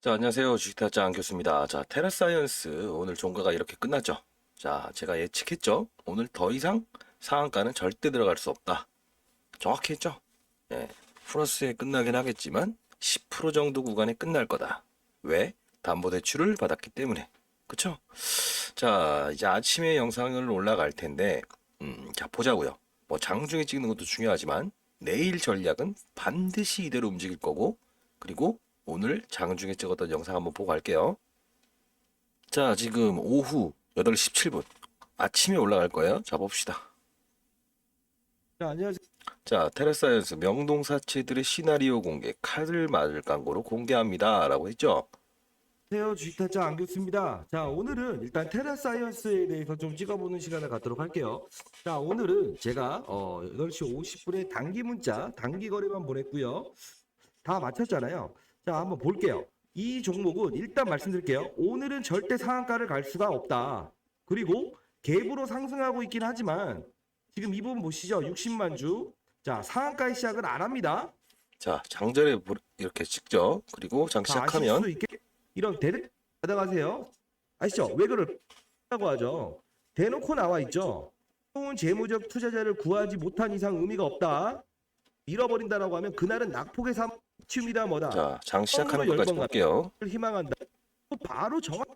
자, 안녕하세요. 주식타짜 안교수입니다. 자, 테라사이언스 오늘 종가가 이렇게 끝났죠. 자, 제가 예측했죠. 오늘 더 이상 상한가는 절대 들어갈 수 없다. 정확히 했죠. 예, 플러스에 끝나긴 하겠지만 10% 정도 구간에 끝날 거다. 왜? 담보대출을 받았기 때문에. 그쵸? 자, 이제 아침에 영상을 올라갈 텐데, 자, 보자고요. 뭐 장중에 찍는 것도 중요하지만 내일 전략은 반드시 이대로 움직일 거고, 그리고 오늘 장중에 찍었던 영상 한번 보고 갈게요. 자, 지금 오후 8시 17분. 아침에 올라갈 거예요. 자, 봅시다. 자, 안녕하세요. 자, 테라사이언스 명동사치들의 시나리오 공개, 칼을 맞을 광고로 공개합니다. 라고 했죠. 주식타짜 안겼습니다. 자, 오늘은 일단 테라사이언스에 대해서 좀 찍어보는 시간을 갖도록 할게요. 자, 오늘은 제가 8시 50분에 단기 문자, 단기 거래만 보냈고요. 다 맞췄잖아요. 자, 한번 볼게요. 이 종목은 일단 말씀드릴게요. 오늘은 절대 상한가를 갈 수가 없다. 그리고 갭으로 상승하고 있긴 하지만 지금 이 부분 보시죠. 60만 주. 자, 상한가의 시작을 안 합니다. 자, 장전에 이렇게 찍죠. 그리고 장 다 아실 수도 시작하면, 있게 이런 받아가세요. 아시죠? 왜 그럴라고 하죠? 대놓고 나와 있죠. 좋은 재무적 투자자를 구하지 못한 이상 의미가 없다. 잃어버린다라고 하면 그날은 낙폭의 치움이다 뭐다. 자, 장 시작하는 처음으로 것까지 10번 볼게요. 희망한다. 바로 정확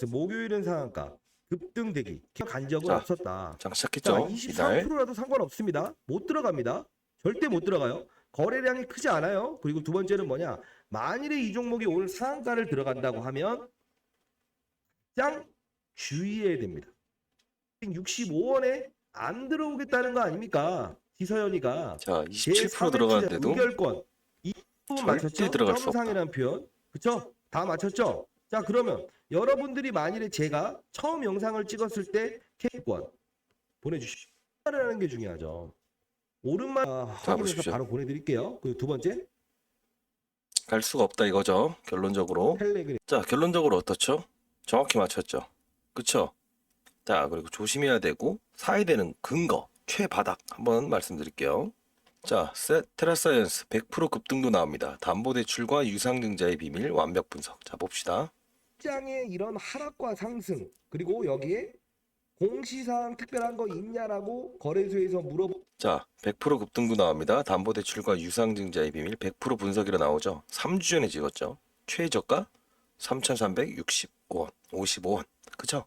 목요일은 상한가 급등되기 간 적은 자, 없었다. 장 자, 시작했죠. 이날. 23%라도 상관없습니다. 못 들어갑니다. 절대 못 들어가요. 거래량이 크지 않아요. 그리고 두 번째는 뭐냐? 만일에 이 종목이 오늘 상한가를 들어간다고 하면 짱 주의해야 됩니다. 65원에 안 들어오겠다는 거 아닙니까? 지서연이가 자, 제 27% 3회 투자 들어가는데도 무결권 이 부분 절대 맞췄죠? 들어갈 수 없다. 점상이라는 표현 그쵸? 다 맞췄죠? 자, 그러면 여러분들이 만일에 제가 처음 영상을 찍었을 때 K권 보내주십시오. 라는 게 중요하죠. 오른만 자, 확인해서 보십시오. 바로 보내드릴게요. 그리고 두 번째 갈 수가 없다 이거죠. 결론적으로. 텔레그램. 자, 결론적으로 어떻죠? 정확히 맞췄죠. 그쵸? 자, 그리고 조심해야 되고 사야 되는 근거, 최바닥 한번 말씀드릴게요. 자, 테라사이언스 100% 급등도 나옵니다. 담보대출과 유상증자의 비밀 완벽 분석. 자, 봅시다. 시장의 이런 하락과 상승 그리고 여기에 공시사항 특별한 거 있냐라고 거래소에서 물어보. 자, 100% 급등도 나옵니다. 담보대출과 유상증자의 비밀 100% 분석이라 나오죠. 3주 전에 찍었죠. 최저가 3,365원, 55원. 그쵸?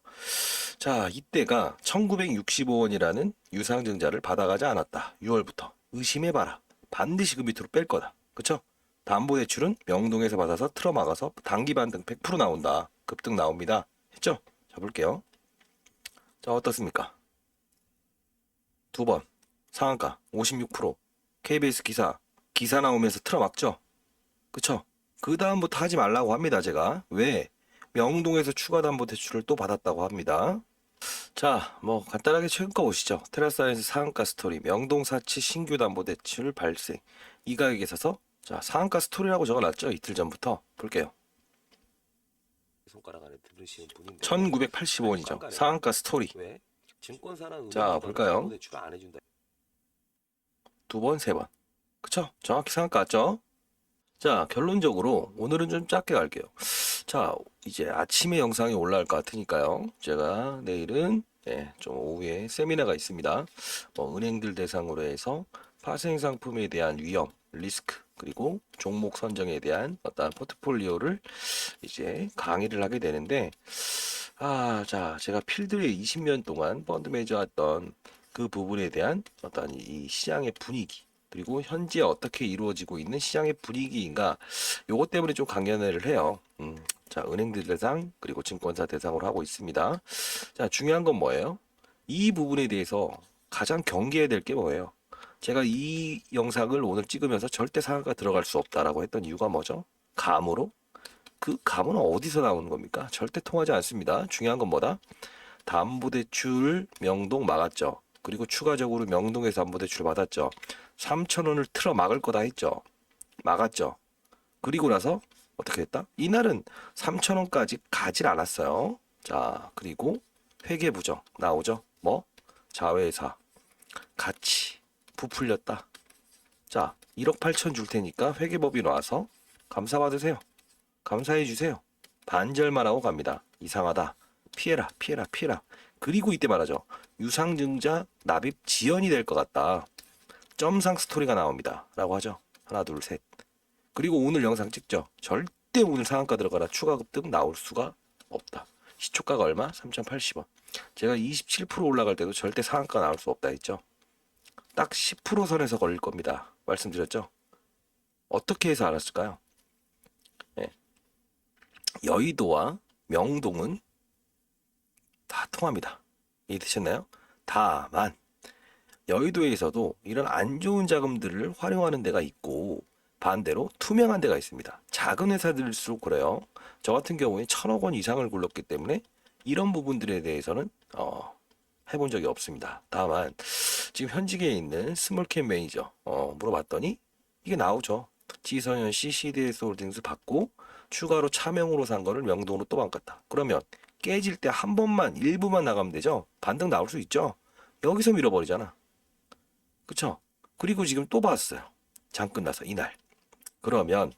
자, 이때가 1965원이라는 유상증자를 받아가지 않았다. 6월부터. 의심해봐라. 반드시 그 밑으로 뺄 거다. 그쵸? 담보대출은 명동에서 받아서 틀어막아서 단기 반등 100% 나온다. 급등 나옵니다. 했죠? 자, 볼게요. 자, 어떻습니까? 두 번. 상한가 56%. KBS 기사 나오면서 틀어막죠? 그쵸? 그 다음부터 하지 말라고 합니다, 제가. 왜? 명동에서 추가 담보 대출을 또 받았다고 합니다. 자, 뭐 간단하게 최근 거 보시죠. 테라사이언스 상한가 스토리, 명동 사치 신규 담보 대출 발생. 이 가격에 사서 자, 상한가 스토리라고 적어놨죠. 이틀 전부터. 볼게요. 손가락 안에 들으시는 분인데 1985원이죠. 상한가 스토리. 왜 증권사나 자, 볼까요? 대출 안 해준다. 두 번, 세 번. 그쵸? 정확히 상한가 같죠? 자, 결론적으로 오늘은 좀 짧게 갈게요. 자, 이제 아침에 영상이 올라올 것 같으니까요. 제가 내일은 좀 오후에 세미나가 있습니다. 은행들 대상으로 해서 파생 상품에 대한 위험, 리스크, 그리고 종목 선정에 대한 어떤 포트폴리오를 이제 강의를 하게 되는데, 자, 제가 필드에 20년 동안 펀드 매니저 했던 그 부분에 대한 어떤 이 시장의 분위기, 그리고 현재 어떻게 이루어지고 있는 시장의 분위기인가, 요것 때문에 좀 강연회를 해요. 자, 은행들 대상, 그리고 증권사 대상으로 하고 있습니다. 자, 중요한 건 뭐예요? 이 부분에 대해서 가장 경계해야 될 게 뭐예요? 제가 이 영상을 오늘 찍으면서 절대 상한가 들어갈 수 없다라고 했던 이유가 뭐죠? 감으로? 그 감은 어디서 나오는 겁니까? 절대 통하지 않습니다. 중요한 건 뭐다? 담보대출 명동 막았죠. 그리고 추가적으로 명동에서 담보대출 받았죠. 3,000원을 틀어 막을 거다 했죠. 막았죠. 그리고 나서 어떻게 했다? 이날은 3,000원까지 가질 않았어요. 자, 그리고 회계부정 나오죠. 뭐? 자회사 같이 부풀렸다. 자, 1억 8천 줄 테니까 회계법인 와서 감사받으세요. 감사해 주세요. 반절만 하고 갑니다. 이상하다. 피해라, 피해라, 피해라. 그리고 이때 말하죠. 유상증자 납입 지연이 될 것 같다. 점상 스토리가 나옵니다. 라고 하죠. 하나, 둘, 셋. 그리고 오늘 영상 찍죠. 절대 오늘 상한가 들어가라 추가 급등 나올 수가 없다. 시초가가 얼마? 3,080원. 제가 27% 올라갈 때도 절대 상한가 나올 수 없다 했죠. 딱 10% 선에서 걸릴 겁니다. 말씀드렸죠. 어떻게 해서 알았을까요? 네. 여의도와 명동은 다 통합니다. 이해되셨나요? 다만 여의도에서도 이런 안 좋은 자금들을 활용하는 데가 있고 반대로 투명한 데가 있습니다. 작은 회사들일수록 그래요. 저 같은 경우에 1,000억 원 이상을 굴렀기 때문에 이런 부분들에 대해서는 해본 적이 없습니다. 다만 지금 현직에 있는 스몰캡 매니저 물어봤더니 이게 나오죠. 지선현 씨 CDS 홀딩스 받고 추가로 차명으로 산 거를 명동으로 또 바꿨다. 그러면 깨질 때 한 번만 일부만 나가면 되죠. 반등 나올 수 있죠. 여기서 밀어버리잖아. 그쵸? 그리고 지금 또 봤어요. 장 끝나서 이날. 그러면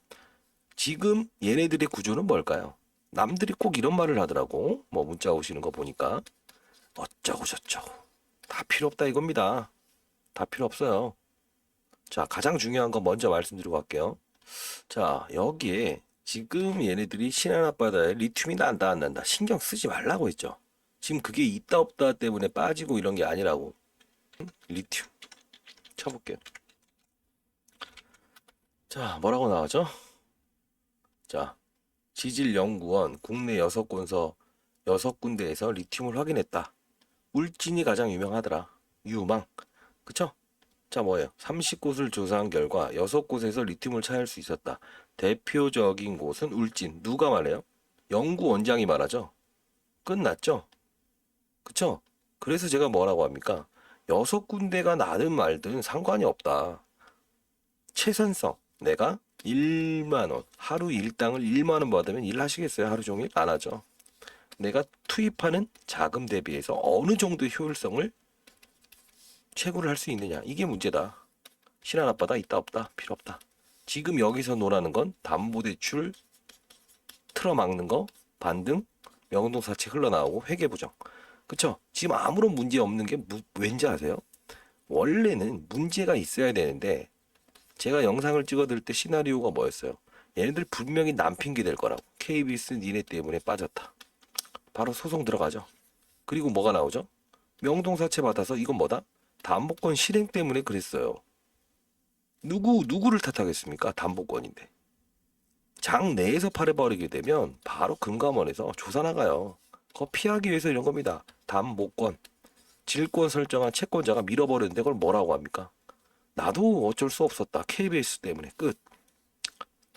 지금 얘네들의 구조는 뭘까요? 남들이 꼭 이런 말을 하더라고. 뭐 문자 오시는 거 보니까 어쩌고 저쩌고 다 필요 없다 이겁니다. 다 필요 없어요. 자, 가장 중요한 거 먼저 말씀드리고 갈게요. 자, 여기에 지금 얘네들이 신안 앞바다에 리튬이 난다 안 난다 신경 쓰지 말라고 했죠. 지금 그게 있다 없다 때문에 빠지고 이런 게 아니라고. 리튬 쳐볼게요. 자, 뭐라고 나오죠? 자, 지질연구원 국내 6군데에서 리튬을 확인했다. 울진이 가장 유명하더라. 유망. 그쵸? 자, 뭐예요? 30곳을 조사한 결과 6곳에서 리튬을 찾을 수 있었다. 대표적인 곳은 울진. 누가 말해요? 연구원장이 말하죠. 끝났죠? 그쵸? 그래서 제가 뭐라고 합니까? 6군데가 나든 말든 상관이 없다. 최선성. 내가 1만원. 하루 일당을 1만원 받으면 일하시겠어요? 하루 종일? 안 하죠. 내가 투입하는 자금 대비해서 어느 정도의 효율성을 채굴을 할 수 있느냐. 이게 문제다. 신한 앞바다 있다 없다? 필요 없다. 지금 여기서 노라는 건 담보대출 틀어막는 거, 반등, 명동사채 흘러나오고 회계부정. 그쵸? 지금 아무런 문제 없는 게 왠지 아세요? 원래는 문제가 있어야 되는데 제가 영상을 찍어드릴 때 시나리오가 뭐였어요? 얘네들 분명히 남 핑계 될 거라고. KBS 니네 때문에 빠졌다. 바로 소송 들어가죠. 그리고 뭐가 나오죠? 명동사채 받아서 이건 뭐다? 담보권 실행 때문에 그랬어요. 누구를 탓하겠습니까? 담보권인데. 장 내에서 팔아버리게 되면 바로 금감원에서 조사 나가요. 그거 피하기 위해서 이런 겁니다. 담보권. 질권 설정한 채권자가 밀어버렸는데 그걸 뭐라고 합니까? 나도 어쩔 수 없었다. KBS 때문에 끝.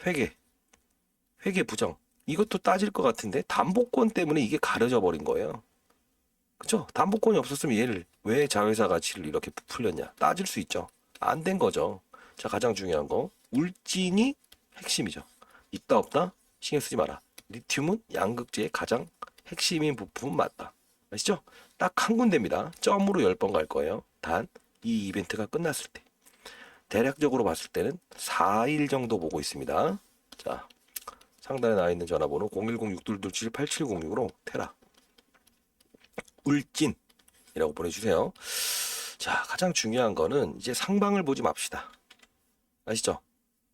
회계 부정. 이것도 따질 것 같은데 담보권 때문에 이게 가려져 버린 거예요. 그쵸? 담보권이 없었으면 얘를 왜 자회사 가치를 이렇게 부풀렸냐? 따질 수 있죠. 안 된 거죠. 자, 가장 중요한 거. 울진이 핵심이죠. 있다 없다? 신경 쓰지 마라. 리튬은 양극재의 가장 핵심인 부품은 맞다. 아시죠? 딱 한 군데입니다. 점으로 10번 갈 거예요. 단 이 이벤트가 끝났을 때. 대략적으로 봤을 때는 4일 정도 보고 있습니다. 자, 상단에 나와 있는 전화번호 010-622-8706으로 테라 울진이라고 보내주세요. 자, 가장 중요한 거는 이제 상방을 보지 맙시다. 아시죠?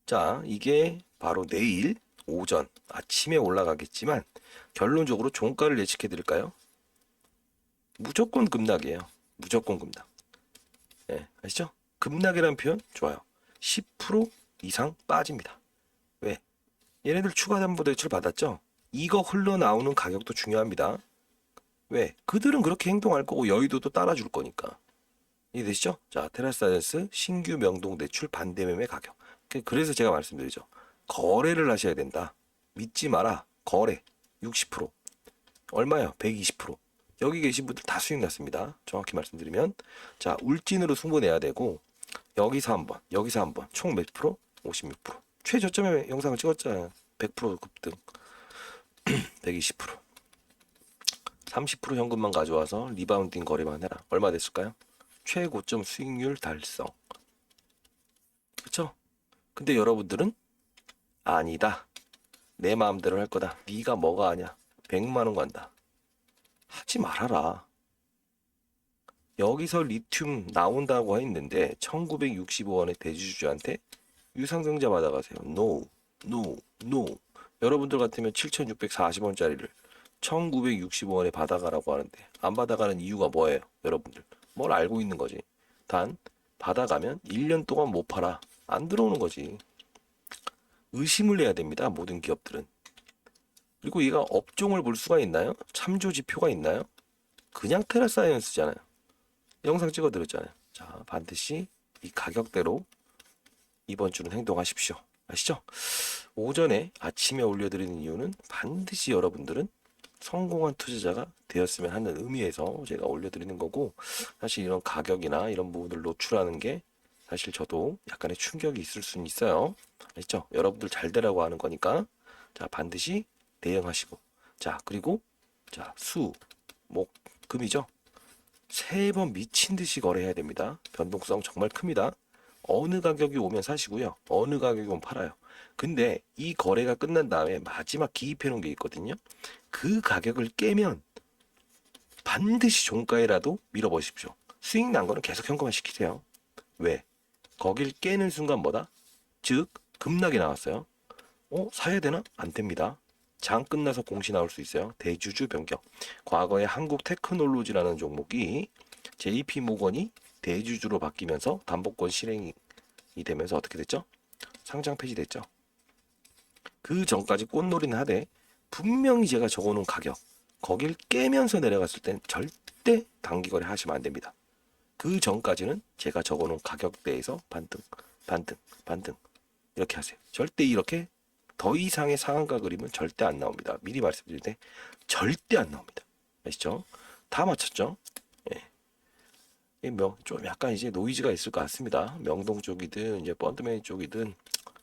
자, 이게 바로 내일 오전 아침에 올라가겠지만 결론적으로 종가를 예측해 드릴까요? 무조건 급락이에요. 무조건 급락. 네, 아시죠? 급락이라는 표현 좋아요. 10% 이상 빠집니다. 왜? 얘네들 추가 담보대출 받았죠? 이거 흘러나오는 가격도 중요합니다. 왜? 그들은 그렇게 행동할 거고 여의도도 따라줄 거니까. 이해되시죠? 자, 테라사이언스 신규 명동대출 반대매매 가격. 그래서 제가 말씀드리죠. 거래를 하셔야 된다. 믿지 마라. 거래 60%. 얼마요? 120%. 여기 계신 분들 다 수익 났습니다. 정확히 말씀드리면. 자, 울진으로 승부내야 되고 여기서 한번, 여기서 한번. 총 몇 프로? 56%. 최저점에 영상을 찍었잖아요. 100% 급등. 120%. 30% 현금만 가져와서 리바운딩 거래만 해라. 얼마 됐을까요? 최고점 수익률 달성. 그쵸? 근데 여러분들은 아니다. 내 마음대로 할 거다. 네가 뭐가 아냐. 100만 원 간다. 하지 말아라. 여기서 리튬 나온다고 했는데 1965원에 대주주한테 유상증자 받아가세요. No, no, no. 여러분들 같으면 7,640원짜리를 1965원에 받아가라고 하는데 안 받아가는 이유가 뭐예요? 여러분들 뭘 알고 있는 거지. 단 받아가면 1년 동안 못 팔아. 안 들어오는 거지. 의심을 해야 됩니다. 모든 기업들은. 그리고 얘가 업종을 볼 수가 있나요? 참조 지표가 있나요? 그냥 테라사이언스잖아요. 영상 찍어드렸잖아요. 자, 반드시 이 가격대로 이번 주는 행동하십시오. 아시죠? 오전에 아침에 올려드리는 이유는 반드시 여러분들은 성공한 투자자가 되었으면 하는 의미에서 제가 올려드리는 거고, 사실 이런 가격이나 이런 부분을 노출하는 게 사실 저도 약간의 충격이 있을 수는 있어요. 아시죠? 여러분들 잘 되라고 하는 거니까. 자, 반드시 대응하시고. 자, 그리고 자, 수, 목, 금이죠? 세 번 미친 듯이 거래해야 됩니다. 변동성 정말 큽니다. 어느 가격이 오면 사시고요. 어느 가격이 오면 팔아요. 근데 이 거래가 끝난 다음에 마지막 기입해 놓은 게 있거든요. 그 가격을 깨면 반드시 종가에라도 밀어보십시오. 수익 난 거는 계속 현금화 시키세요. 왜? 거길 깨는 순간 뭐다? 즉 급락이 나왔어요. 사야 되나? 안 됩니다. 장 끝나서 공시 나올 수 있어요. 대주주 변경. 과거에 한국 테크놀로지라는 종목이 JP 모건이 대주주로 바뀌면서 담보권 실행이 되면서 어떻게 됐죠? 상장 폐지됐죠. 그 전까지 꽃놀이는 하되 분명히 제가 적어놓은 가격 거길 깨면서 내려갔을 땐 절대 단기 거래 하시면 안 됩니다. 그 전까지는 제가 적어놓은 가격대에서 반등, 반등, 반등 이렇게 하세요. 절대 이렇게 더 이상의 상한가 그림은 절대 안 나옵니다. 미리 말씀드릴 때 절대 안 나옵니다. 아시죠? 다 맞췄죠? 예. 좀 약간 이제 노이즈가 있을 것 같습니다. 명동 쪽이든 이제 펀드매니 쪽이든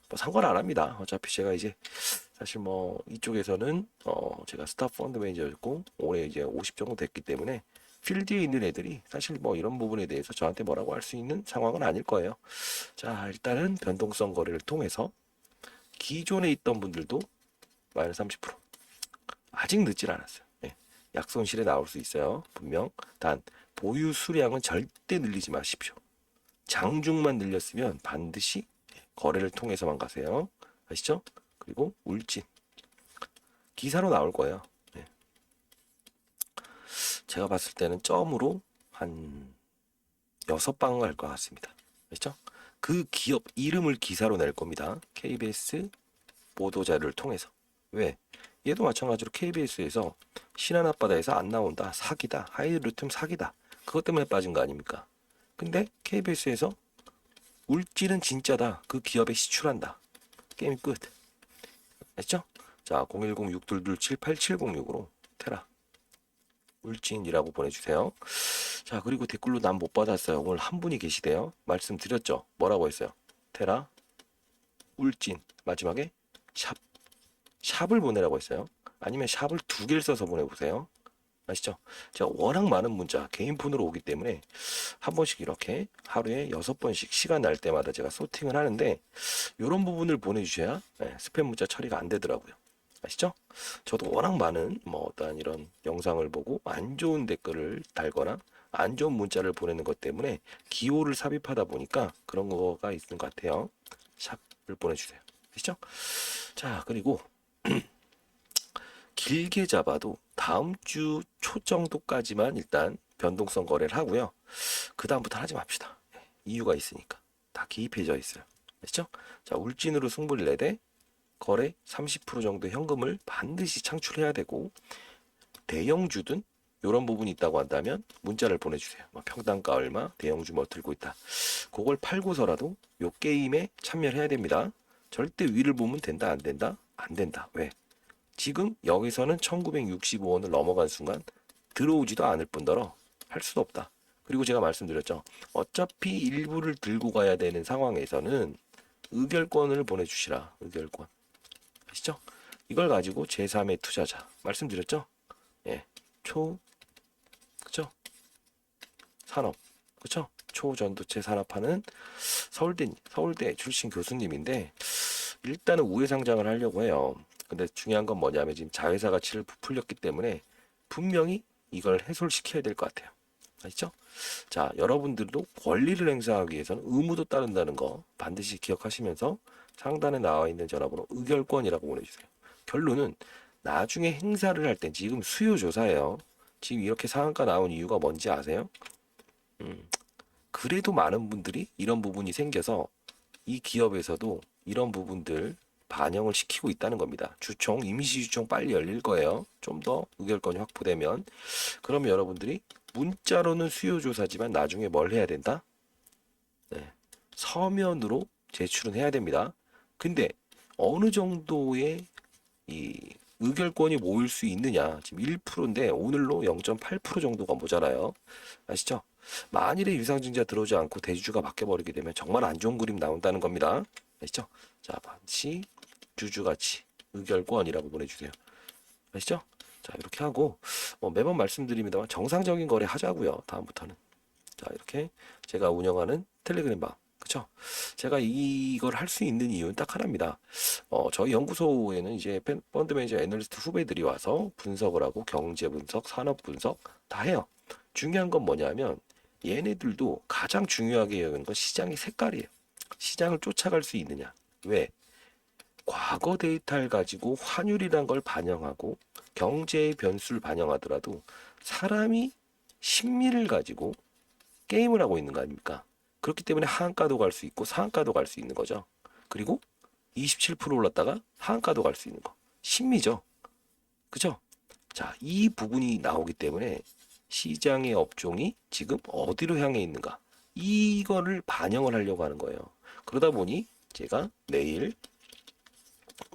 뭐 상관 안 합니다. 어차피 제가 이제 사실 뭐 이쪽에서는 제가 스타프 펀드 매니저였고 올해 이제 50 정도 됐기 때문에 필드에 있는 애들이 사실 뭐 이런 부분에 대해서 저한테 뭐라고 할 수 있는 상황은 아닐 거예요. 자, 일단은 변동성 거래를 통해서 기존에 있던 분들도 마이너스 30% 아직 늦질 않았어요. 예. 약손실에 나올 수 있어요. 분명. 단 보유 수량은 절대 늘리지 마십시오. 장중만 늘렸으면 반드시 거래를 통해서만 가세요. 아시죠? 그리고 울진 기사로 나올 거예요. 네. 제가 봤을 때는 점으로 한 6방 갈 것 같습니다. 아시죠? 그 기업 이름을 기사로 낼 겁니다. KBS 보도자료를 통해서. 왜? 얘도 마찬가지로 KBS에서 신한 앞바다에서 안 나온다. 사기다. 하이루툼 사기다. 그것 때문에 빠진 거 아닙니까? 근데 KBS에서 울진은 진짜다. 그 기업에 시출한다. 게임 끝. 아시죠? 자, 010-622-78706으로 테라 울진이라고 보내주세요. 자, 그리고 댓글로 난 못 받았어요. 오늘 한 분이 계시대요. 말씀드렸죠? 뭐라고 했어요? 테라 울진 마지막에 샵을 보내라고 했어요. 아니면 샵을 2개를 써서 보내보세요. 아시죠? 제가 워낙 많은 문자 개인 폰으로 오기 때문에 한 번씩 이렇게 하루에 6번씩 시간 날 때마다 제가 소팅을 하는데 이런 부분을 보내주셔야 스팸 문자 처리가 안 되더라고요. 아시죠? 저도 워낙 많은 뭐 어떤 이런 영상을 보고 안 좋은 댓글을 달거나 안 좋은 문자를 보내는 것 때문에 기호를 삽입하다 보니까 그런 거가 있는 것 같아요. 샵을 보내주세요. 아시죠? 자, 그리고 길게 잡아도 다음 주 초 정도까지만 일단 변동성 거래를 하고요. 그 다음부터 하지 맙시다. 이유가 있으니까. 다 기입해져 있어요. 아시죠? 자, 울진으로 승부를 내되 거래 30% 정도 현금을 반드시 창출해야 되고 대형주든 이런 부분이 있다고 한다면 문자를 보내주세요. 뭐 평단가 얼마, 대형주 뭐 들고 있다. 그걸 팔고서라도 요 게임에 참여를 해야 됩니다. 절대 위를 보면 된다, 안 된다? 안 된다. 왜? 지금 여기서는 1965원을 넘어간 순간 들어오지도 않을 뿐더러 할 수도 없다. 그리고 제가 말씀드렸죠. 어차피 일부를 들고 가야 되는 상황에서는 의결권을 보내주시라. 의결권. 아시죠? 이걸 가지고 제3의 투자자. 말씀드렸죠? 예. 그쵸? 산업. 그쵸? 초전도체 산업하는 서울대 출신 교수님인데 일단은 우회 상장을 하려고 해요. 근데 중요한 건 뭐냐면 지금 자회사 가치를 부풀렸기 때문에 분명히 이걸 해소시켜야 될 것 같아요. 아시죠? 자, 여러분들도 권리를 행사하기 위해서는 의무도 따른다는 거 반드시 기억하시면서 상단에 나와 있는 전화번호 의결권이라고 보내주세요. 결론은 나중에 행사를 할 땐 지금 수요 조사예요. 지금 이렇게 상한가 나온 이유가 뭔지 아세요? 그래도 많은 분들이 이런 부분이 생겨서 이 기업에서도 이런 부분들 반영을 시키고 있다는 겁니다. 주총, 임시주총 빨리 열릴 거예요. 좀 더 의결권이 확보되면. 그러면 여러분들이 문자로는 수요조사지만 나중에 뭘 해야 된다? 네, 서면으로 제출은 해야 됩니다. 근데 어느 정도의 이 의결권이 모일 수 있느냐? 지금 1%인데 오늘로 0.8% 정도가 모자라요. 아시죠? 만일에 유상증자 들어오지 않고 대주주가 바뀌어버리게 되면 정말 안 좋은 그림 나온다는 겁니다. 아시죠? 자, 반드시 주주가치 의결권이라고 보내주세요. 아시죠? 자, 이렇게 하고 매번 말씀드립니다만 정상적인 거래 하자고요. 다음부터는. 자, 이렇게 제가 운영하는 텔레그램 방. 그쵸? 제가 이걸 할 수 있는 이유는 딱 하나입니다. 저희 연구소에는 이제 펀드 매니저 애널리스트 후배들이 와서 분석을 하고 경제 분석, 산업 분석 다 해요. 중요한 건 뭐냐면 얘네들도 가장 중요하게 여기는 건 시장의 색깔이에요. 시장을 쫓아갈 수 있느냐. 왜? 과거 데이터를 가지고 환율이란 걸 반영하고 경제의 변수를 반영하더라도 사람이 심리를 가지고 게임을 하고 있는 거 아닙니까? 그렇기 때문에 하한가도 갈 수 있고 상한가도 갈 수 있는 거죠. 그리고 27% 올랐다가 하한가도 갈 수 있는 거. 심리죠. 그죠? 자, 이 부분이 나오기 때문에 시장의 업종이 지금 어디로 향해 있는가? 이거를 반영을 하려고 하는 거예요. 그러다 보니 제가 내일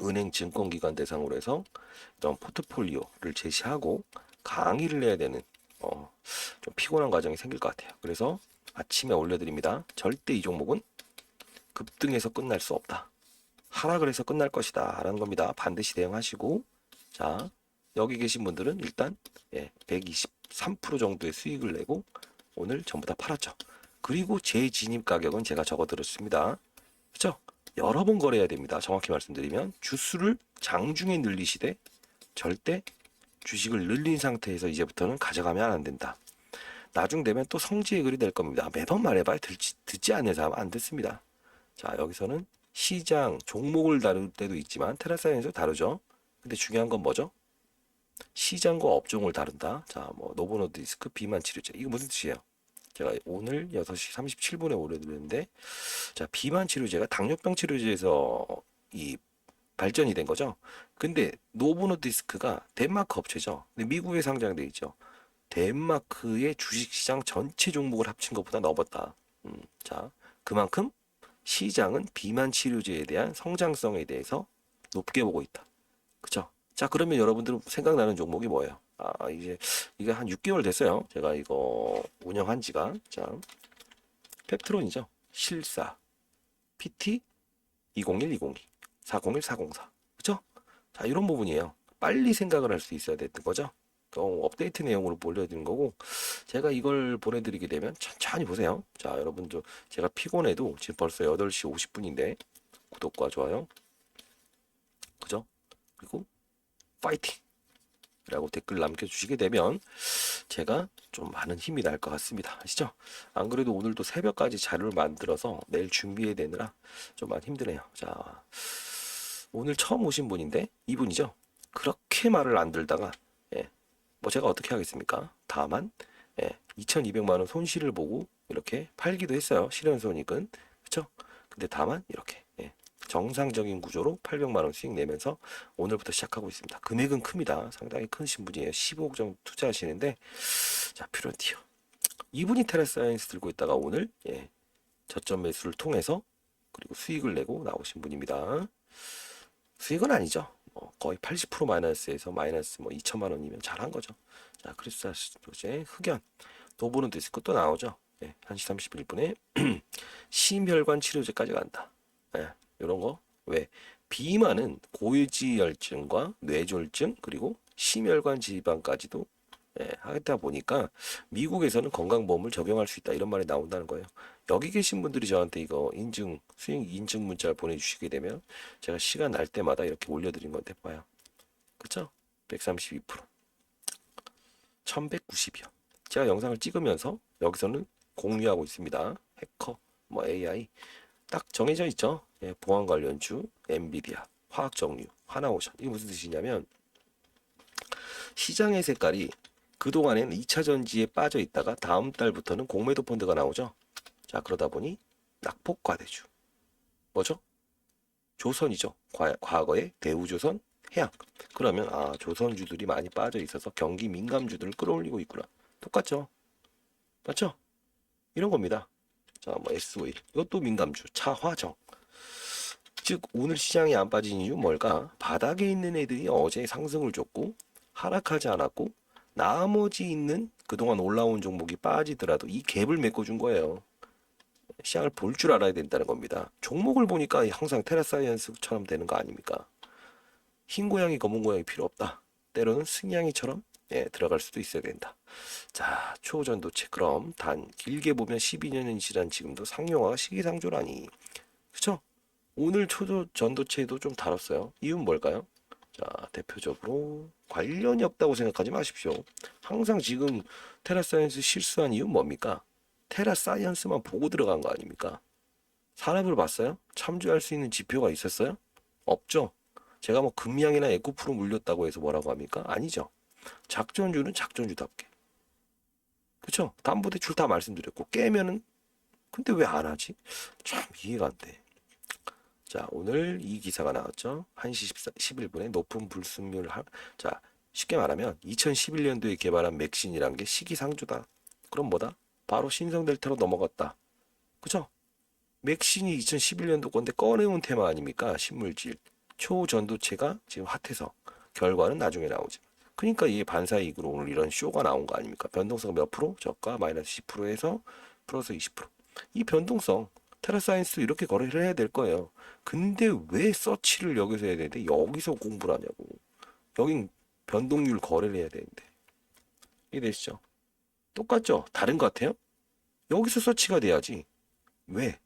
은행 증권기관 대상으로 해서 이런 포트폴리오를 제시하고 강의를 해야 되는 좀 피곤한 과정이 생길 것 같아요. 그래서 아침에 올려드립니다. 절대 이 종목은 급등해서 끝날 수 없다. 하락을 해서 끝날 것이다 라는 겁니다. 반드시 대응하시고, 자, 여기 계신 분들은 일단 123% 정도의 수익을 내고 오늘 전부 다 팔았죠. 그리고 제 진입 가격은 제가 적어드렸습니다. 그렇죠? 여러 번 거래해야 됩니다. 정확히 말씀드리면 주수를 장중에 늘리시되 절대 주식을 늘린 상태에서 이제부터는 가져가면 안 된다. 나중 되면 또 성지의 글이 될 겁니다. 매번 말해봐야 듣지 않는 사람 안 듣습니다. 자, 여기서는 시장 종목을 다룰 때도 있지만 테라사이언스 다르죠. 근데 중요한 건 뭐죠? 시장과 업종을 다룬다. 자, 뭐 노보노디스크 비만 치료제 이거 무슨 뜻이에요? 제가 오늘 6시 37분에 올려드렸는데, 자, 비만 치료제가 당뇨병 치료제에서 이 발전이 된 거죠. 근데 노보노디스크가 덴마크 업체죠. 근데 미국에 상장돼 있죠. 덴마크의 주식시장 전체 종목을 합친 것보다 넘었다. 자, 그만큼 시장은 비만 치료제에 대한 성장성에 대해서 높게 보고 있다. 그쵸? 자, 그러면 여러분들은 생각나는 종목이 뭐예요? 이제 이게 한 6개월 됐어요. 제가 이거 운영한 지가. 자, 펩트론이죠. 실사, PT 201-202, 401-404. 그쵸? 자, 이런 부분이에요. 빨리 생각을 할 수 있어야 되는 거죠. 업데이트 내용으로 보여드리는 거고, 제가 이걸 보내드리게 되면 천천히 보세요. 자, 여러분들 제가 피곤해도 지금 벌써 8시 50분인데 구독과 좋아요, 그죠? 그리고 파이팅! 라고 댓글 남겨주시게 되면 제가 좀 많은 힘이 날 것 같습니다. 아시죠? 안 그래도 오늘도 새벽까지 자료를 만들어서 내일 준비해야 되느라 좀 많이 힘드네요. 자, 오늘 처음 오신 분인데 이분이죠. 그렇게 말을 안 들다가 뭐 제가 어떻게 하겠습니까? 다만 2,200만 원 손실을 보고 이렇게 팔기도 했어요. 실현손익은. 그렇죠? 근데 다만 이렇게 정상적인 구조로 800만 원 수익 내면서 오늘부터 시작하고 있습니다. 금액은 큽니다. 상당히 크신 분이에요. 15억 정도 투자하시는데, 자, 퓨런티어 이분이 테라사이언스 들고 있다가 오늘 저점 매수를 통해서 그리고 수익을 내고 나오신 분입니다. 수익은 아니죠. 거의 80% 마이너스에서 마이너스 2천만 원이면 잘한 거죠. 자, 크리스탈 프로젝트 흑연 노보는 디스크 또 나오죠. 1시 31분에 심혈관 치료제까지 간다. 이런 거. 왜? 비만은 고지혈증과 뇌졸중 그리고 심혈관 질환까지도 하다 보니까 미국에서는 건강보험을 적용할 수 있다 이런 말이 나온다는 거예요. 여기 계신 분들이 저한테 이거 수익 인증 문자를 보내주시게 되면 제가 시간 날 때마다 이렇게 올려드린 건데 봐요. 그쵸? 132%, 1190이요. 제가 영상을 찍으면서 여기서는 공유하고 있습니다. 해커, 뭐 AI 딱 정해져 있죠. 예, 보안 관련주, 엔비디아, 화학정유, 하나오션. 이게 무슨 뜻이냐면 시장의 색깔이 그동안에는 2차 전지에 빠져 있다가 다음 달부터는 공매도 펀드가 나오죠. 자, 그러다 보니 낙폭 과대주. 뭐죠? 조선이죠. 과거에 대우조선, 해양. 그러면 조선주들이 많이 빠져 있어서 경기 민감주들을 끌어올리고 있구나. 똑같죠? 맞죠? 이런 겁니다. 자, 뭐 S51. 이것도 민감주. 차화정. 즉 오늘 시장이 안 빠진 이유 뭘까? 바닥에 있는 애들이 어제 상승을 줬고 하락하지 않았고 나머지 있는 그동안 올라온 종목이 빠지더라도 이 갭을 메꿔준 거예요. 시장을 볼 줄 알아야 된다는 겁니다. 종목을 보니까 항상 테라사이언스처럼 되는 거 아닙니까? 흰 고양이 검은 고양이 필요 없다. 때로는 승냥이처럼 들어갈 수도 있어야 된다. 자, 초전도체. 그럼 단 길게 보면 12년이 지난 지금도 상용화가 시기상조라니. 그쵸? 오늘 초전도체도 좀 다뤘어요. 이유는 뭘까요? 자, 대표적으로 관련이 없다고 생각하지 마십시오. 항상 지금 테라사이언스 실수한 이유는 뭡니까? 테라사이언스만 보고 들어간 거 아닙니까? 산업을 봤어요? 참조할 수 있는 지표가 있었어요? 없죠. 제가 뭐 금양이나 에코프로 물렸다고 해서 뭐라고 합니까? 아니죠. 작전주는 작전주답게. 그쵸? 담보대출 다 말씀드렸고 깨면은 근데 왜 안 하지? 참 이해가 안 돼. 자, 오늘 이 기사가 나왔죠. 1시 11분에 높은 불순물 자, 쉽게 말하면 2011년도에 개발한 맥신이란 게 시기상조다. 그럼 뭐다? 바로 신성델타로 넘어갔다. 그죠? 맥신이 2011년도 건데 꺼내온 테마 아닙니까? 신물질. 초전도체가 지금 핫해서 결과는 나중에 나오지. 그러니까 이게 반사이익으로 오늘 이런 쇼가 나온 거 아닙니까? 변동성 몇 프로? 저가 마이너스 10%에서 플러스 20%. 이 변동성 테라사이언스도 이렇게 거래를 해야 될 거예요. 근데 왜 서치를 여기서 해야 되는데 여기서 공부를 하냐고. 여긴 변동률 거래를 해야 되는데. 이해되시죠? 똑같죠? 다른 것 같아요? 여기서 서치가 돼야지. 왜?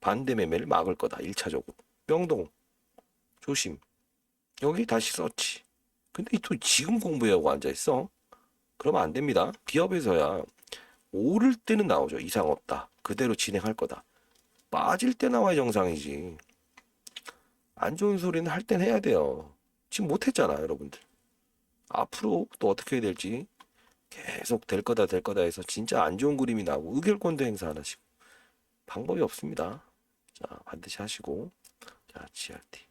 반대 매매를 막을 거다. 1차적으로. 명동. 조심. 여기 다시 서치. 근데 또 지금 공부하고 앉아있어? 그러면 안 됩니다. 기업에서야 오를 때는 나오죠. 이상 없다. 그대로 진행할 거다. 빠질 때 나와야 정상이지. 안 좋은 소리는 할 땐 해야 돼요. 지금 못했잖아, 여러분들. 앞으로 또 어떻게 해야 될지 계속 될 거다 해서 진짜 안 좋은 그림이 나오고 의결권도 행사 안 하시고 방법이 없습니다. 자, 반드시 하시고. 자, GRT.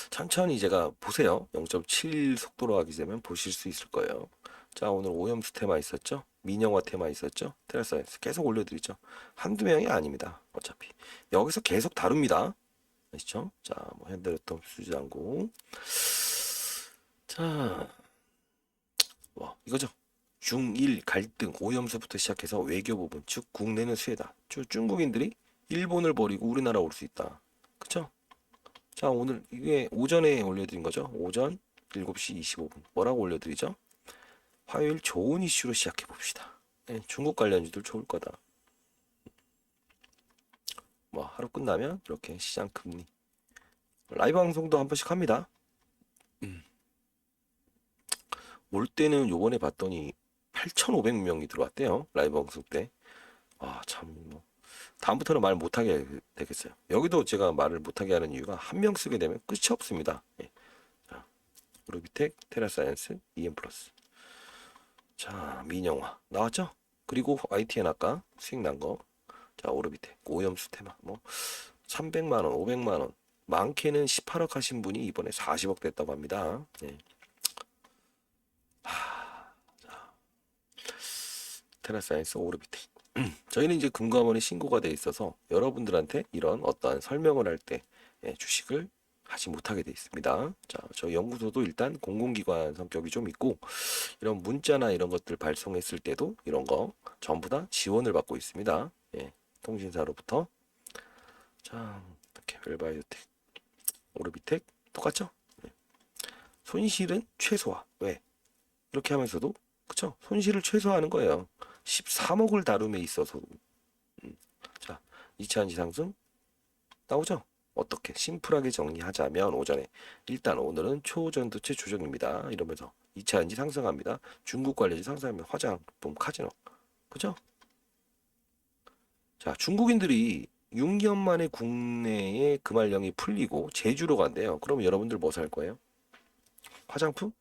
천천히 제가 보세요. 0.7 속도로 하게 되면 보실 수 있을 거예요. 자, 오늘 오염수 테마 있었죠? 민영화 테마 있었죠? 테라사이언스 계속 올려드리죠. 한두 명이 아닙니다. 어차피 여기서 계속 다룹니다. 아시죠? 자, 뭐 현대로톰 수지장고. 자, 뭐 이거죠. 중일 갈등 오염수부터 시작해서 외교 부분, 즉 국내는 수혜다. 중국인들이 일본을 버리고 우리나라 올 수 있다. 그쵸? 자, 오늘 이게 오전에 올려드린 거죠. 오전 7시 25분. 뭐라고 올려드리죠? 화요일 좋은 이슈로 시작해 봅시다. 네, 중국 관련주들 좋을 거다. 뭐 하루 끝나면 이렇게 시장 금리. 라이브 방송도 한 번씩 합니다. 올 때는 요번에 봤더니 8,500명이 들어왔대요. 라이브 방송 때. 참 뭐. 다음부터는 말 못하게 되겠어요. 여기도 제가 말을 못하게 하는 이유가 한 명 쓰게 되면 끝이 없습니다. 예. 자, 오르비텍, 테라사이언스, EM플러스. 자, 민영화 나왔죠? 그리고 ITN 아까 수익 난 거. 자, 오르비텍, 오염수 테마. 뭐 300만 원, 500만 원. 많게는 18억 하신 분이 이번에 40억 됐다고 합니다. 예. 자, 테라사이언스, 오르비텍. 저희는 이제 금감원에 신고가 돼 있어서 여러분들한테 이런 어떠한 설명을 할 때 주식을 하지 못하게 돼 있습니다. 자, 저희 연구소도 일단 공공기관 성격이 좀 있고 이런 문자나 이런 것들 발송했을 때도 이런 거 전부 다 지원을 받고 있습니다. 예, 통신사로부터. 자, 이렇게 웰바이오텍, 오르비텍 똑같죠? 예. 손실은 최소화. 왜? 이렇게 하면서도 그쵸? 손실을 최소화하는 거예요. 13억을 다룸에 있어서 2차 한지 상승 나오죠? 어떻게 심플하게 정리하자면 오전에 일단 오늘은 초전도체 조정입니다. 이러면서 2차 한지 상승합니다. 중국 관련지 상승하면 화장품 카지노. 그죠? 자, 중국인들이 6년 만에 국내에 금할령이 풀리고 제주로 간대요. 그럼 여러분들 뭐 살 거예요? 화장품?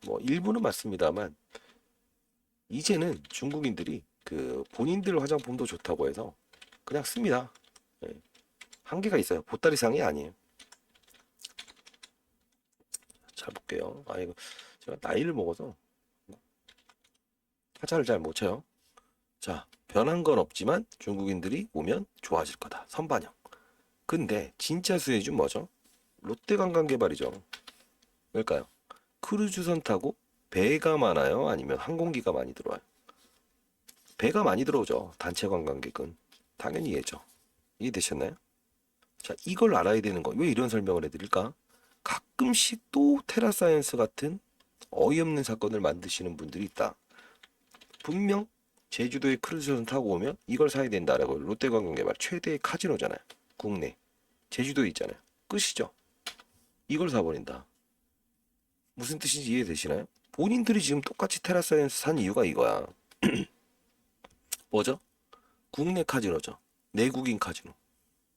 뭐 일부는 맞습니다만 이제는 중국인들이 그 본인들 화장품도 좋다고 해서 그냥 씁니다. 예. 한계가 있어요. 보따리상이 아니에요. 잘 볼게요. 아 이거 제가 나이를 먹어서 타자를 잘 못 쳐요. 자, 변한 건 없지만 중국인들이 오면 좋아질 거다. 선반영. 근데 진짜 수혜주 뭐죠? 롯데관광개발이죠. 왜일까요? 크루즈선 타고 배가 많아요? 아니면 항공기가 많이 들어와요? 배가 많이 들어오죠. 단체 관광객은. 당연히 얘죠. 이해되셨나요? 자, 이걸 알아야 되는 거. 왜 이런 설명을 해드릴까? 가끔씩 또 테라사이언스 같은 어이없는 사건을 만드시는 분들이 있다. 분명 제주도에 크루즈선 타고 오면 이걸 사야 된다라고 롯데관광개발 최대의 카지노잖아요. 국내. 제주도에 있잖아요. 끝이죠. 이걸 사버린다. 무슨 뜻인지 이해되시나요? 본인들이 지금 똑같이 테라사이언스 산 이유가 이거야. 뭐죠? 국내 카지노죠. 내국인 카지노.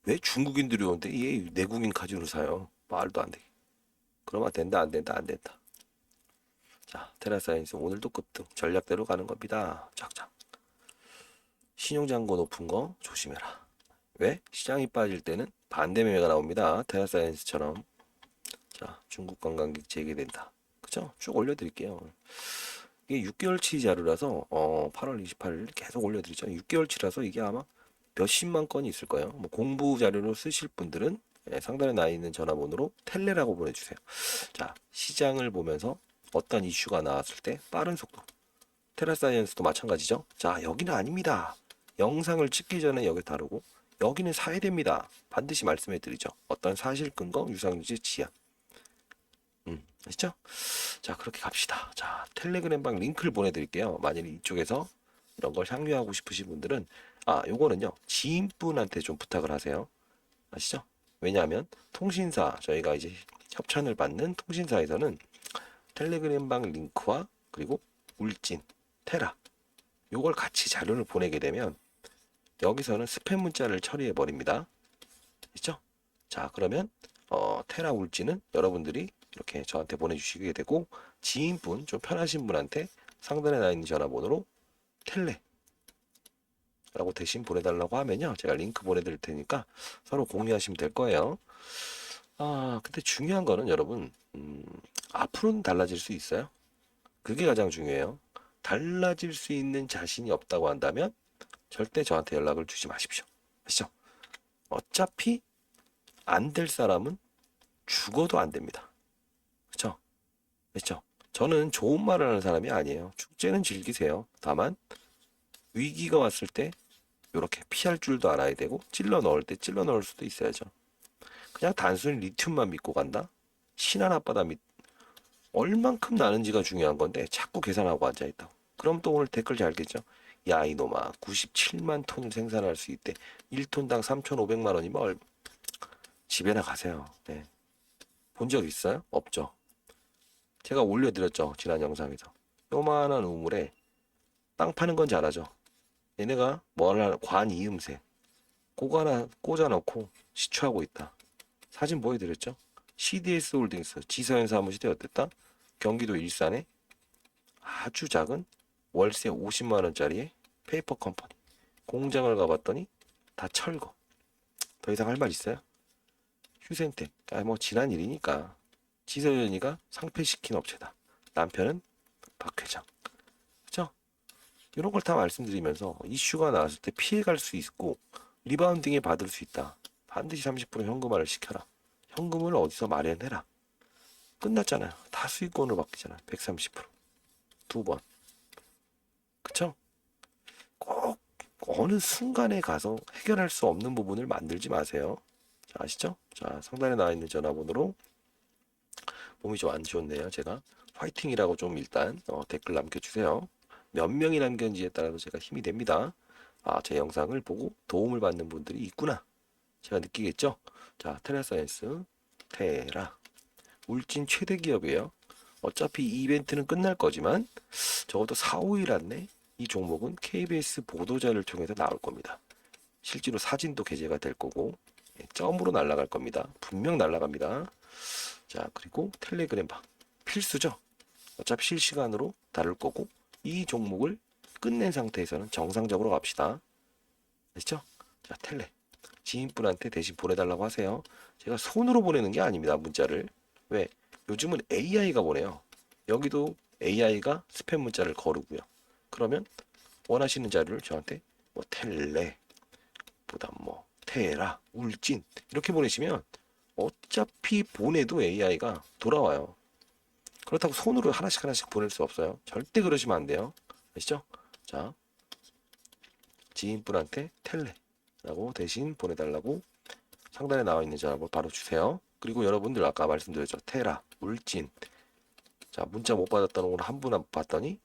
왜 중국인들이 오는데 얘 내국인 카지노 사요? 말도 안 돼. 그러면 된다 안 된다 안 된다. 자, 테라사이언스 오늘도 급등 전략대로 가는 겁니다. 쫙쫙. 신용잔고 높은 거 조심해라. 왜? 시장이 빠질 때는 반대 매매가 나옵니다. 테라사이언스처럼. 자, 중국 관광객 재개된다. 그죠? 쭉 올려드릴게요. 이게 6개월치 자료라서 8월 28일 계속 올려드리죠. 6개월치라서 이게 아마 몇십만 건이 있을 거예요. 뭐 공부 자료로 쓰실 분들은 상단에 나 있는 전화번호로 텔레라고 보내주세요. 자, 시장을 보면서 어떤 이슈가 나왔을 때 빠른 속도. 테라사이언스도 마찬가지죠. 자, 여기는 아닙니다. 영상을 찍기 전에 여기 다루고 여기는 사야 됩니다. 반드시 말씀해 드리죠. 어떤 사실 근거, 유상유지, 지연. 아시죠? 자, 그렇게 갑시다. 자, 텔레그램방 링크를 보내드릴게요. 만일 이쪽에서 이런 걸 향유하고 싶으신 분들은 요거는요 지인분한테 좀 부탁을 하세요. 아시죠? 왜냐하면 통신사 저희가 이제 협찬을 받는 통신사에서는 텔레그램방 링크와 그리고 울진, 테라 요걸 같이 자료를 보내게 되면 여기서는 스팸 문자를 처리해 버립니다. 아시죠? 자, 그러면 테라 울진은 여러분들이 이렇게 저한테 보내주시게 되고 지인분 좀 편하신 분한테 상단에 나 있는 전화번호로 텔레 라고 대신 보내달라고 하면요 제가 링크 보내드릴 테니까 서로 공유하시면 될 거예요. 근데 중요한 거는 여러분 앞으로는 달라질 수 있어요. 그게 가장 중요해요. 달라질 수 있는 자신이 없다고 한다면 절대 저한테 연락을 주지 마십시오. 아시죠? 어차피 안 될 사람은 죽어도 안 됩니다. 그쵸? 그쵸? 저는 좋은 말을 하는 사람이 아니에요. 축제는 즐기세요. 다만 위기가 왔을 때 이렇게 피할 줄도 알아야 되고 찔러 넣을 때 찔러 넣을 수도 있어야죠. 그냥 단순히 리튬만 믿고 간다? 신한 앞바다 얼만큼 나는지가 중요한 건데 자꾸 계산하고 앉아있다고. 그럼 또 오늘 댓글 잘 겠죠? 야 이놈아 97만 톤을 생산할 수 있대. 1톤당 3,500만 원이면 집에나 가세요. 네. 본 적 있어요? 없죠. 제가 올려드렸죠. 지난 영상에서. 요만한 우물에 땅 파는 건 잘하죠. 얘네가 뭘 하나 관이음새 그거 하나 꽂아놓고 시추하고 있다. 사진 보여드렸죠. CDS 홀딩스 지서현 사무실이 어땠다? 경기도 일산에 아주 작은 월세 50만 원짜리의 페이퍼 컴퍼니 공장을 가봤더니 다 철거. 더 이상 할 말 있어요? 휴생택 뭐 지난 일이니까. 지서현이가 상폐시킨 업체다. 남편은 박 회장. 그죠? 이런 걸 다 말씀드리면서 이슈가 나왔을 때 피해갈 수 있고 리바운딩에 받을 수 있다. 반드시 30% 현금화를 시켜라. 현금을 어디서 마련해라. 끝났잖아요. 다 수익권으로 바뀌잖아요. 130%. 두 번. 그쵸? 꼭 어느 순간에 가서 해결할 수 없는 부분을 만들지 마세요. 자, 아시죠? 자, 상단에 나와 있는 전화번호로 몸이 좀 안 좋네요. 제가 화이팅이라고 좀 일단 댓글 남겨주세요. 몇 명이 남겼는지에 따라서 제가 힘이 됩니다. 아, 제 영상을 보고 도움을 받는 분들이 있구나. 제가 느끼겠죠? 자, 테라사이언스, 테라. 울진 최대 기업이에요. 어차피 이 이벤트는 끝날 거지만 적어도 4, 5일 안에 이 종목은 KBS 보도자를 통해서 나올 겁니다. 실제로 사진도 게재가 될 거고 점으로 날아갈 겁니다. 분명 날아갑니다. 자, 그리고 텔레그램방 필수죠. 어차피 실시간으로 다룰 거고 이 종목을 끝낸 상태에서는 정상적으로 갑시다. 아시죠? 자, 텔레 지인분한테 대신 보내달라고 하세요. 제가 손으로 보내는 게 아닙니다. 문자를. 왜? 요즘은 AI가 보내요. 여기도 AI가 스팸 문자를 거르고요. 그러면 원하시는 자료를 저한테 뭐 텔레 보다 뭐 테라, 울진 이렇게 보내시면 어차피 보내도 AI가 돌아와요. 그렇다고 손으로 하나씩 하나씩 보낼 수 없어요. 절대 그러시면 안 돼요. 아시죠? 자, 지인분한테 텔레라고 대신 보내달라고 상단에 나와 있는 전화번호 바로 주세요. 그리고 여러분들 아까 말씀드렸죠. 테라, 울진. 자, 문자 못 받았다는 걸 한 분 봤더니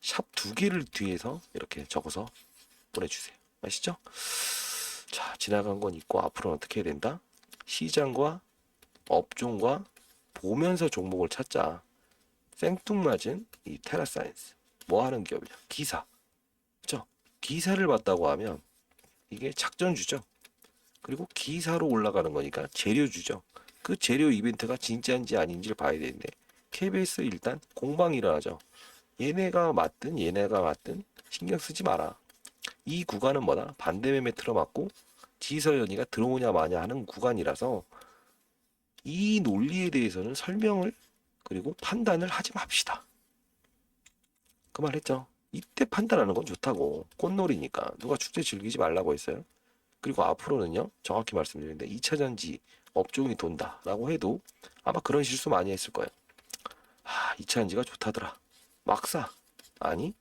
샵 2개를 뒤에서 이렇게 적어서 보내주세요. 아시죠? 자, 지나간 건 있고 앞으로는 어떻게 해야 된다? 시장과 업종과 보면서 종목을 찾자. 생뚱맞은 이 테라사이언스. 뭐 하는 기업이냐? 기사. 그죠? 기사를 봤다고 하면 이게 작전주죠. 그리고 기사로 올라가는 거니까 재료주죠. 그 재료 이벤트가 진짜인지 아닌지를 봐야 되는데 KBS 일단 공방이 일어나죠. 얘네가 맞든 신경 쓰지 마라. 이 구간은 뭐다? 반대매매 틀어맞고 지서연이가 들어오냐 마냐 하는 구간이라서 이 논리에 대해서는 설명을 그리고 판단을 하지 맙시다. 그 말 했죠. 이때 판단하는 건 좋다고. 꽃놀이니까. 누가 축제 즐기지 말라고 했어요. 그리고 앞으로는요. 정확히 말씀드리는데 2차전지 업종이 돈다라고 해도 아마 그런 실수 많이 했을 거예요. 아, 2차전지가 좋다더라. 막 사. 아니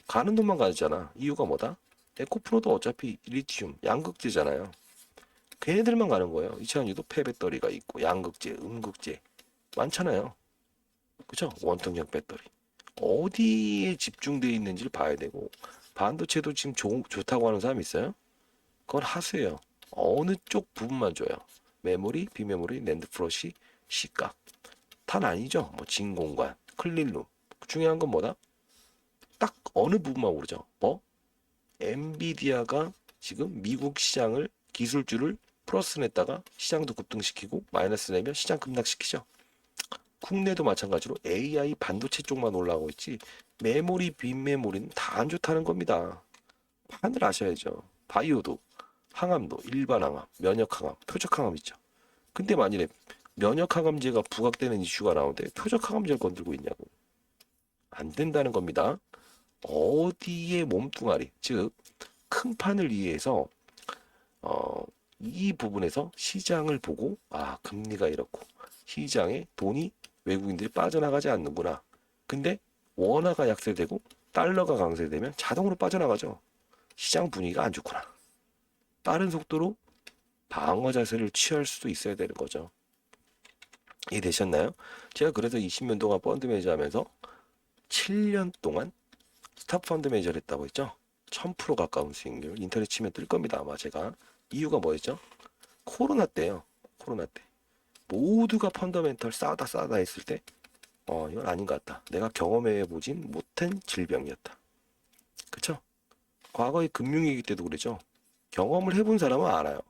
가는 돈만 가잖아. 이유가 뭐다? 에코프로도 어차피 리튬, 양극재잖아요. 걔네들만 가는 거예요. 2차전지도 폐배터리가 있고 양극재, 음극재 많잖아요. 그죠? 원통형 배터리. 어디에 집중되어 있는지를 봐야 되고 반도체도 지금 좋다고 하는 사람 있어요? 그건 하수예요. 어느 쪽 부분만 줘요. 메모리, 비메모리, 낸드 플러시, 시각. 단 아니죠. 뭐 진공관, 클린룸. 중요한 건 뭐다? 딱 어느 부분만 오르죠. 뭐? 엔비디아가 지금 미국 시장을 기술주를 플러스 냈다가 시장도 급등시키고 마이너스 내면 시장 급락시키죠. 국내도 마찬가지로 AI 반도체 쪽만 올라오고 있지 메모리, 빈메모리는 다 안 좋다는 겁니다. 판을 아셔야죠. 바이오도, 항암도, 일반 항암, 면역 항암, 표적 항암 있죠. 근데 만일에 면역 항암제가 부각되는 이슈가 나오는데 표적 항암제를 건들고 있냐고. 안 된다는 겁니다. 어디에 몸뚱아리, 즉 큰 판을 이해해서 이 부분에서 시장을 보고 아 금리가 이렇고 시장에 돈이 외국인들이 빠져나가지 않는구나. 근데 원화가 약세되고 달러가 강세되면 자동으로 빠져나가죠. 시장 분위기가 안 좋구나. 빠른 속도로 방어 자세를 취할 수도 있어야 되는 거죠. 이해되셨나요? 제가 그래서 20년 동안 펀드 매니저 하면서 7년 동안 스탑 펀드 매니저를 했다고 했죠. 1000% 가까운 수익률. 인터넷 치면 뜰 겁니다. 아마 제가. 이유가 뭐였죠? 코로나 때요. 코로나 때. 모두가 펀더멘털 싸다 했을 때 이건 아닌 것 같다. 내가 경험해 보진 못한 질병이었다. 그쵸? 과거의 금융위기 때도 그랬죠. 경험을 해본 사람은 알아요.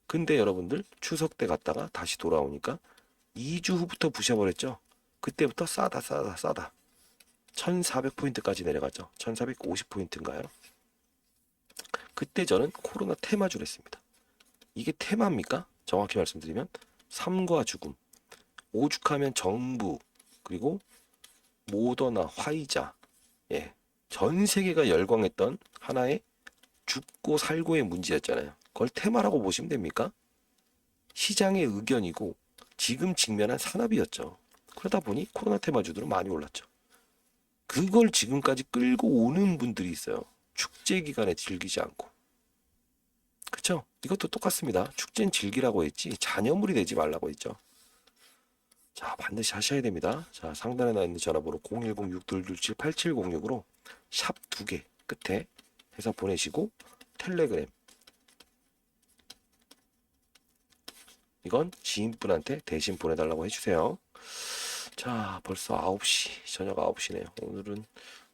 근데 여러분들 추석 때 갔다가 다시 돌아오니까 2주 후부터 부셔버렸죠. 그때부터 싸다 1400포인트까지 내려갔죠. 1450포인트인가요? 그때 저는 코로나 테마주를 했습니다. 이게 테마입니까? 정확히 말씀드리면 삶과 죽음, 오죽하면 정부, 그리고 모더나, 화이자, 예, 전 세계가 열광했던 하나의 죽고 살고의 문제였잖아요. 그걸 테마라고 보시면 됩니까? 시장의 의견이고 지금 직면한 산업이었죠. 그러다 보니 코로나 테마주들은 많이 올랐죠. 그걸 지금까지 끌고 오는 분들이 있어요. 축제 기간에 즐기지 않고. 그쵸? 이것도 똑같습니다. 축제는 즐기라고 했지 잔여물이 되지 말라고 했죠. 자, 반드시 하셔야 됩니다. 자, 상단에 나 있는 전화번호 010-6227-8706으로 샵 2개 끝에 해서 보내시고 텔레그램. 이건 지인분한테 대신 보내달라고 해주세요. 자, 벌써 9시, 저녁 9시네요. 오늘은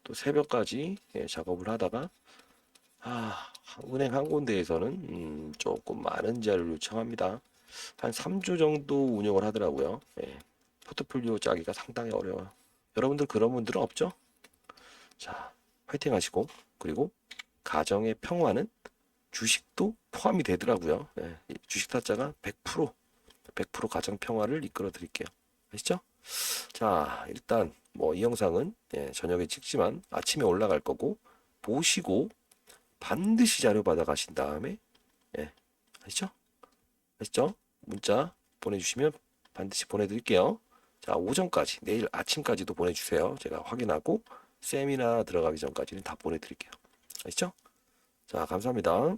또 새벽까지 작업을 하다가 은행 한 군데에서는 조금 많은 자료를 요청합니다. 한 3주 정도 운영을 하더라고요. 포트폴리오 짜기가 상당히 어려워요. 여러분들 그런 분들은 없죠? 자, 화이팅 하시고, 그리고 가정의 평화는 주식도 포함이 되더라고요. 이 주식 타짜가 100% 가정 평화를 이끌어 드릴게요. 아시죠? 자, 일단 뭐 이 영상은 저녁에 찍지만 아침에 올라갈 거고, 보시고 반드시 자료 받아 가신 다음에 아시죠? 아시죠? 문자 보내주시면 반드시 보내드릴게요. 자, 오전까지, 내일 아침까지도 보내주세요. 제가 확인하고 세미나 들어가기 전까지는 다 보내드릴게요. 아시죠? 자, 감사합니다.